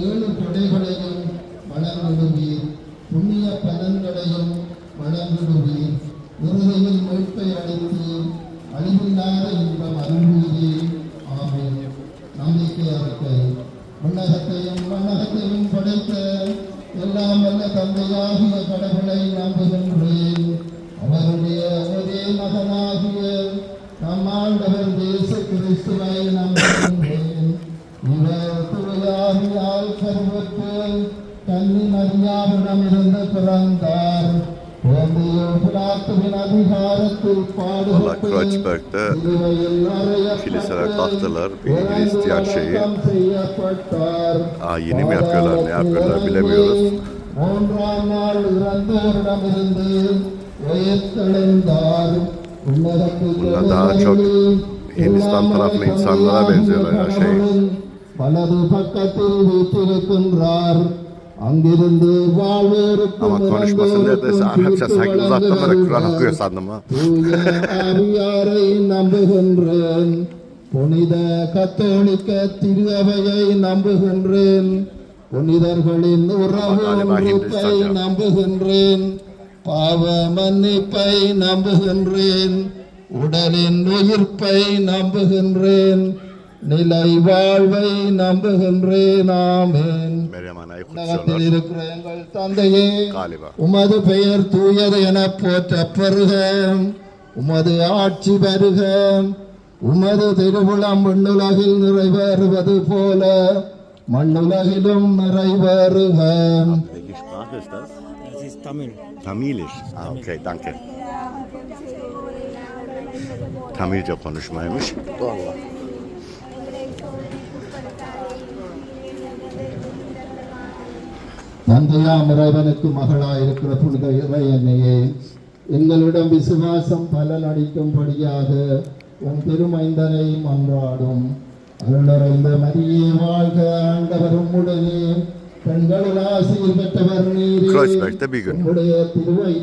ஏழு கொடைகளையும் வழங்கிடுவீர். புண்ணிய பலன்களையும் வழங்கிடுவீர். இறுதியில் மீட்பை அளித்து அழிவில்லாத இன்பம் அருள்வீரே. ஆமென். நம்பிக்கை அறிக்கை. விண்ணகத்தையும் மண்ணகத்தையும் படைத்த எல்லாம் வல்ல தந்தையாகிய கடவுளை நம்புகின்றேன். அவருடைய ஒரே மகனாகிய நம் ஆண்டவர் இயேசு கிறிஸ்துவை நம்புகின்றேன். இவர் தூயாவியால் கருவுற்று கன்னி மரியாவிடமிருந்து பிறந்தார். Kreuzberg'de kiliseler taktılar bir Hristiyan şeyi. Yeni mi yapıyorlar, ne yapıyorlar bilemiyoruz. Bunlar daha çok Hindistan taraflı insanlara benziyorlar ya şey. Ama konuşması neredeyse hepsi sanki uzaktan böyle Kur'an okuyor sandım ha. புனித கத்தோலிக்க திரு அவையை நம்புகின்றேன். புனிதர்களின் உறவை நம்புகின்றேன். பாவ மன்னிப்பை நம்புகின்றேன். உடலின் உயிர்ப்பை நம்புகின்றேன். நிலை வாழ்வை நம்புகின்றேன். ஆமென். உலகத்தில் இருக்கிற எங்கள் தந்தையே, உமது பெயர் தூயது என போற்ற பெறுக. உமது ஆட்சி வருக. உமது திருவுளம் விண்ணுலகில் நிறைவேறுவது போல மண்ணுலகிலும் நிறைவேறுக. Tamilisch. Okay, danke. Tamilce konuşmaymış. Doğru. தந்தையாம் இறைவனுக்கு மகளாயிருக்கிற புனித இறையன்னையே, எங்களிடம் விசுவாசம் பலனளிக்கும்படியாக உன் திருமைந்தனை மன்றாடும். அருளறைந்த மரியே வாழ்க. ஆண்டவர் உம்முடனே, பெண்களில் ஆசீர் பெற்றவர் நீரே. Kreuzberg'de bir gün. உம்முடைய திருவை